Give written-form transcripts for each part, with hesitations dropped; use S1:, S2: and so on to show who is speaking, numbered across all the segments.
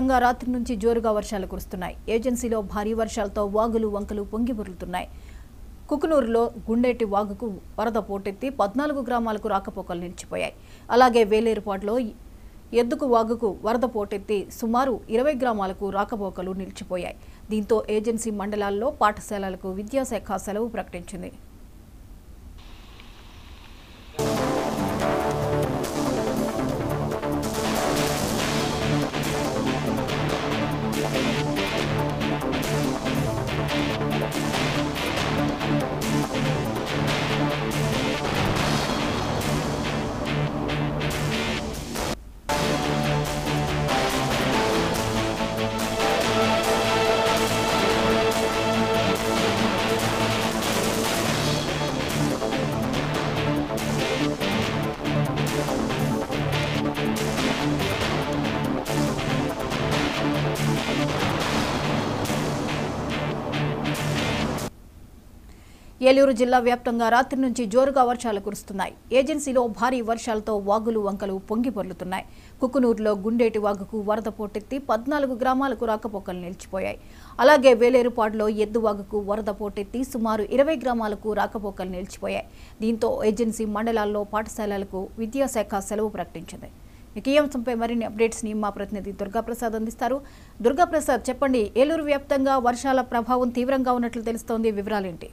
S1: వ్యాప్తంగా రాత్రి నుంచి జోరుగా వర్షాలు కురుస్తున్నాయి. ఏజెన్సీలో భారీ వర్షాలతో వాగులు వంకలు పొంగిపొర్లుతున్నాయి. కుకునూరులో గుండేటి వాగుకు వరద పోటెత్తి 14 గ్రామాలకు రాకపోకలు నిలిచిపోయాయి. అలాగే వేలేరుపాడులో ఎద్దుకు వాగుకు వరద పోటెత్తి సుమారు 20 గ్రామాలకు రాకపోకలు నిలిచిపోయాయి. దీంతో ఏజెన్సీ మండలాల్లో పాఠశాలలకు విద్యాశాఖ సెలవు ప్రకటించింది. ఏలూరు జిల్లా వ్యాప్తంగా రాత్రి నుంచి జోరుగా వర్షాలు కురుస్తున్నాయి. ఏజెన్సీలో భారీ వర్షాలతో వాగులు వంకలు పొంగిపొర్లుతున్నాయి. కుకునూరులో గుండేటి వాగుకు వరద పోటెత్తి 14 గ్రామాలకు రాకపోకలు నిలిచిపోయాయి. అలాగే వేలేరుపాడులో ఎద్దు వాగుకు వరద పోటెత్తి సుమారు 20 గ్రామాలకు రాకపోకలు నిలిచిపోయాయి. దీంతో ఏజెన్సీ మండలాల్లో పాఠశాలలకు విద్యాశాఖ సెలవు ప్రకటించింది. ఈ అంశంపై మరిన్ని అప్డేట్స్ ని మా ప్రతినిధి దుర్గాప్రసాద్ అందిస్తారు. దుర్గాప్రసాద్, చెప్పండి, ఏలూరు వ్యాప్తంగా వర్షాల ప్రభావం తీవ్రంగా ఉన్నట్లు తెలుస్తోంది, వివరాలేంటి?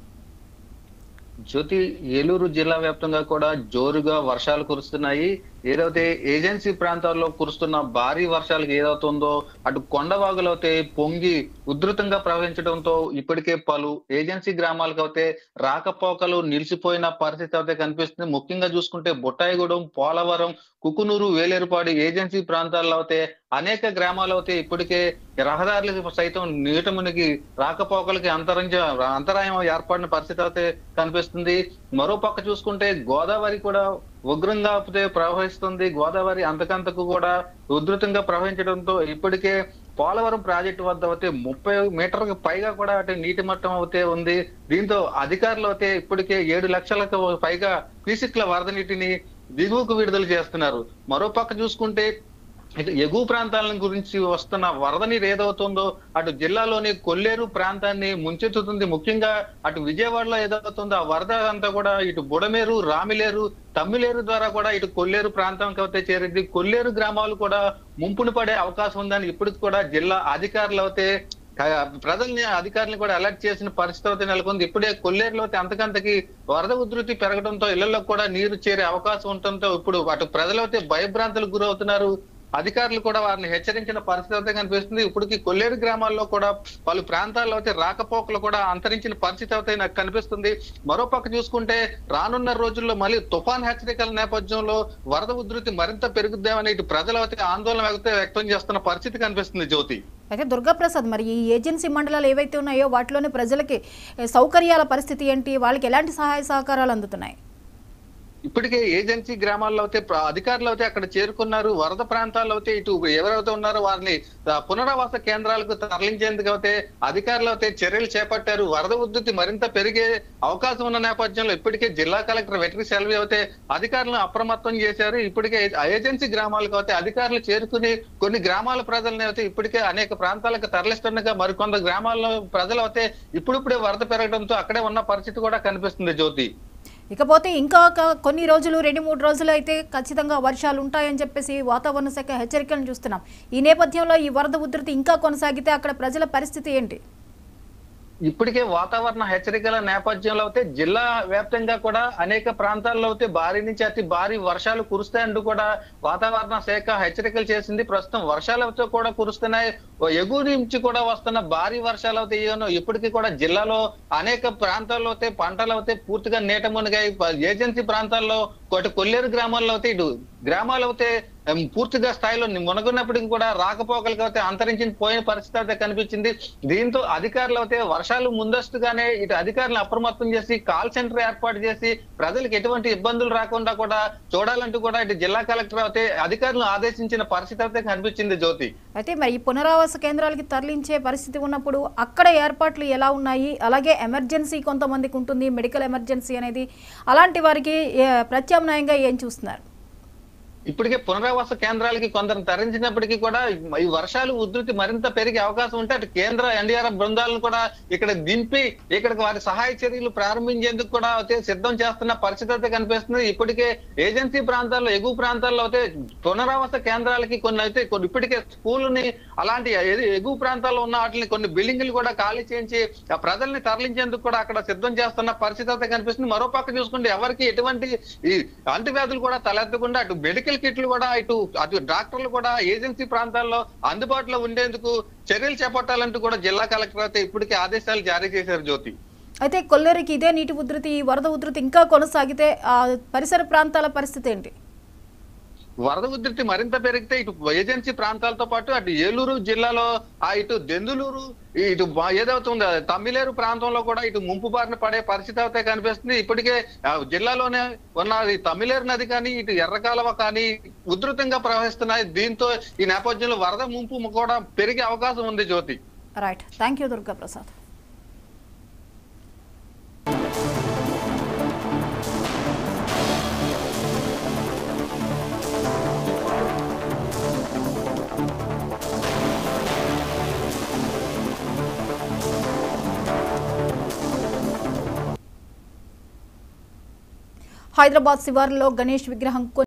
S2: జ్యోతి, ఏలూరు జిల్లా వ్యాప్తంగా కూడా జోరుగా వర్షాలు కురుస్తున్నాయి. ఏదైతే ఏజెన్సీ ప్రాంతాల్లో కురుస్తున్న భారీ వర్షాలకు ఏదవుతుందో అటు కొండవాగులు అయితే పొంగి ఉధృతంగా ప్రవహించడంతో ఇప్పటికే పలు ఏజెన్సీ గ్రామాలకు అయితే రాకపోకలు నిలిచిపోయిన పరిస్థితి అయితే కనిపిస్తుంది. ముఖ్యంగా చూసుకుంటే బుట్టాయిగూడెం, పోలవరం, కుకునూరు, వేలేరుపాడు ఏజెన్సీ ప్రాంతాల్లో అయితే అనేక గ్రామాలు అయితే ఇప్పటికే రహదారులకు సైతం నీట మునిగి రాకపోకలకి అంతరాయం ఏర్పడిన పరిస్థితి అయితే కనిపిస్తుంది. మరో పక్క చూసుకుంటే గోదావరి కూడా ఉగ్రంగా ప్రవహిస్తుంది. గోదావరి అంతకంతకు కూడా ఉధృతంగా ప్రవహించడంతో ఇప్పటికే పోలవరం ప్రాజెక్టు వద్ద అయితే 30 మీటర్లకు పైగా కూడా అటు నీటి మట్టం అయితే ఉంది. దీంతో అధికారులు అయితే ఇప్పటికే 7 లక్షలకు పైగా క్యూసెక్ల వరద నీటిని దిగువకు విడుదల చేస్తున్నారు. మరో పక్క చూసుకుంటే ఇటు ఎగువ ప్రాంతాల గురించి వస్తున్న వరద నీరు ఏదవుతుందో అటు జిల్లాలోని కొల్లేరు ప్రాంతాన్ని ముంచెత్తుతుంది. ముఖ్యంగా అటు విజయవాడలో ఏదవుతుందో ఆ వరద అంతా కూడా ఇటు బుడమేరు, రామిలేరు, తమ్మిలేరు ద్వారా కూడా ఇటు కొల్లేరు ప్రాంతానికి అయితే చేరింది. కొల్లేరు గ్రామాలు కూడా ముంపును పడే అవకాశం ఉందని ఇప్పటికి కూడా జిల్లా అధికారులు అయితే ప్రజల్ని అధికారులను కూడా అలర్ట్ చేసిన పరిస్థితి అయితే నెలకొంది. ఇప్పుడే కొల్లేరులో అంతకంతకి వరద ఉధృతి పెరగడంతో ఇళ్లలో కూడా నీరు చేరే అవకాశం ఉండటంతో ఇప్పుడు అటు ప్రజలు అయితే భయభ్రాంతులకు గురవుతున్నారు. అధికారులు కూడా వారిని హెచ్చరించిన పరిస్థితి అయితే కనిపిస్తుంది. ఇప్పటికి కొల్లేరు గ్రామాల్లో కూడా పలు ప్రాంతాల్లో అయితే రాకపోకలు కూడా అంతరించిన పరిస్థితి అయితే నాకు కనిపిస్తుంది. మరోపక్క చూసుకుంటే రానున్న రోజుల్లో మళ్ళీ తుఫాన్ హెచ్చరికల నేపథ్యంలో వరద ఉధృతి మరింత పెరుగుద్దామని ఇటు ప్రజలు అయితే ఆందోళన వ్యక్తం చేస్తున్న పరిస్థితి కనిపిస్తుంది. జ్యోతి,
S1: అయితే దుర్గాప్రసాద్, మరి ఈ ఏజెన్సీ మండలాలు ఏవైతే ఉన్నాయో వాటిలోని ప్రజలకి సౌకర్యాల పరిస్థితి ఏంటి? వాళ్ళకి ఎలాంటి సహాయ సహకారాలు అందుతున్నాయి?
S2: ఇప్పటికే ఏజెన్సీ గ్రామాల్లో అయితే అధికారులు అయితే అక్కడ చేరుకున్నారు. వరద ప్రాంతాల్లో అయితే ఇటు ఎవరైతే ఉన్నారో వారిని పునరావాస కేంద్రాలకు తరలించేందుకు అయితే అధికారులు అయితే చర్యలు చేపట్టారు. వరద ఉధృతి మరింత పెరిగే అవకాశం ఉన్న నేపథ్యంలో ఇప్పటికే జిల్లా కలెక్టర్ వెటరీ సెల్వి అయితే అధికారులను అప్రమత్తం చేశారు. ఇప్పటికే ఏజెన్సీ గ్రామాలకు అయితే అధికారులు చేరుకుని కొన్ని గ్రామాల ప్రజలను అయితే ఇప్పటికే అనేక ప్రాంతాలకు తరలిస్తుండగా మరికొంత గ్రామాల్లో ప్రజలు అయితే ఇప్పుడిప్పుడే వరద పెరగడంతో అక్కడే ఉన్న పరిస్థితి కూడా కనిపిస్తుంది. జ్యోతి,
S1: ఇకపోతే ఇంకా కొన్ని రోజులు 2-3 రోజులు అయితే ఖచ్చితంగా వర్షాలు ఉంటాయని చెప్పేసి వాతావరణ శాఖ హెచ్చరికలను చూస్తున్నాం. ఈ నేపథ్యంలో ఈ వరద ఉధృతి ఇంకా కొనసాగితే అక్కడ ప్రజల పరిస్థితి ఏంటి?
S2: ఇప్పటికే వాతావరణ హెచ్చరికల నేపథ్యంలో అయితే జిల్లా వ్యాప్తంగా కూడా అనేక ప్రాంతాల్లో అయితే భారీ నుంచి అతి భారీ వర్షాలు కురుస్తాయంటూ కూడా వాతావరణ శాఖ హెచ్చరికలు చేసింది. ప్రస్తుతం వర్షాలతో కూడా కురుస్తున్నాయి. ఎగువ నుంచి కూడా వస్తున్న భారీ వర్షాలు అయితే ఇప్పటికీ కూడా జిల్లాలో అనేక ప్రాంతాల్లో అయితే పంటలు అయితే పూర్తిగా నీట మునిగాయి. ఏజెన్సీ ప్రాంతాల్లో కొల్లేరు గ్రామాల్లో అయితే ఇటు గ్రామాలు అయితే పూర్తిగా స్థాయిలో మునగున్నప్పటికీ కూడా రాకపోకలకు అయితే అంతరించిన పోయిన పరిస్థితి అయితే కనిపించింది. దీంతో అధికారులు అయితే వర్షాలు ముందస్తుగానే ఇటు అధికారులను అప్రమత్తం చేసి కాల్ సెంటర్ ఏర్పాటు చేసి ప్రజలకు ఎటువంటి ఇబ్బందులు రాకుండా కూడా చూడాలంటూ కూడా ఇటు జిల్లా కలెక్టర్ అయితే అధికారులను ఆదేశించిన పరిస్థితి అయితే కనిపించింది. జ్యోతి,
S1: అయితే మరి ఈ పునరావాస కేంద్రాలకి తరలించే పరిస్థితి ఉన్నప్పుడు అక్కడ ఏర్పాట్లు ఎలా ఉన్నాయి? అలాగే ఎమర్జెన్సీ కొంతమందికి ఉంటుంది, మెడికల్ ఎమర్జెన్సీ అనేది, అలాంటి వారికి ప్రత్యామ్నాయంగా ఏం చూస్తున్నారు?
S2: ఇప్పటికే పునరావాస కేంద్రాలకి కొందరు తరలించినప్పటికీ కూడా ఈ వర్షాలు ఉధృతి మరింత పెరిగే అవకాశం ఉంటే అటు కేంద్ర ఎన్డీఆర్ఎఫ్ బృందాలను కూడా ఇక్కడ దింపి ఇక్కడికి వారి సహాయ చర్యలు ప్రారంభించేందుకు కూడా అయితే సిద్ధం చేస్తున్న పరిస్థితి అయితే కనిపిస్తుంది. ఇప్పటికే ఏజెన్సీ ప్రాంతాల్లో, ఎగువ ప్రాంతాల్లో అయితే పునరావాస కేంద్రాలకి కొన్ని ఇప్పటికే స్కూల్ని అలాంటి ఎగువ ప్రాంతాల్లో ఉన్న వాటిని కొన్ని బిల్డింగ్లు కూడా ఖాళీ చేయించి ఆ ప్రజల్ని తరలించేందుకు కూడా అక్కడ సిద్ధం చేస్తున్న పరిస్థితి అయితే కనిపిస్తుంది. మరో పక్క చూసుకుంటే ఎవరికి ఎటువంటి ఈ అంటువ్యాధులు కూడా తలెత్తకుండా అటు మెడికల్ కిట్లు కూడా అటు డాక్టర్లు కూడా ఏజెన్సీ ప్రాంతాల్లో అందుబాటులో ఉండేందుకు చర్యలు చేపట్టాలంటూ కూడా జిల్లా కలెక్టర్ అయితే ఇప్పటికే ఆదేశాలు జారీ చేశారు. జ్యోతి,
S1: అయితే కొల్లేరుకి ఇదే నీటి ఉధృతి, వరద ఉధృతి ఇంకా కొనసాగితే ఆ పరిసర ప్రాంతాల పరిస్థితి ఏంటి?
S2: వరద ఉధృతి మరింత పెరిగితే ఇటు ఏజెన్సీ ప్రాంతాలతో పాటు అటు ఏలూరు జిల్లాలో ఇటు దెందులూరు, ఇటు ఏదవుతుందో తమ్మిలేరు ప్రాంతంలో కూడా ఇటు ముంపు బారిన పడే పరిస్థితి అయితే కనిపిస్తుంది. ఇప్పటికే జిల్లాలోనే ఉన్న ఈ తమ్మిలేరు నది కానీ ఇటు ఎర్రకాలువ కానీ ఉధృతంగా ప్రవహిస్తున్నాయి. దీంతో ఈ నేపథ్యంలో వరద ముంపు కూడా పెరిగే అవకాశం ఉంది. Jyothi,
S1: right, thank you Durga Prasad. Hyderabad శివార్లో గణేష్ విగ్రహం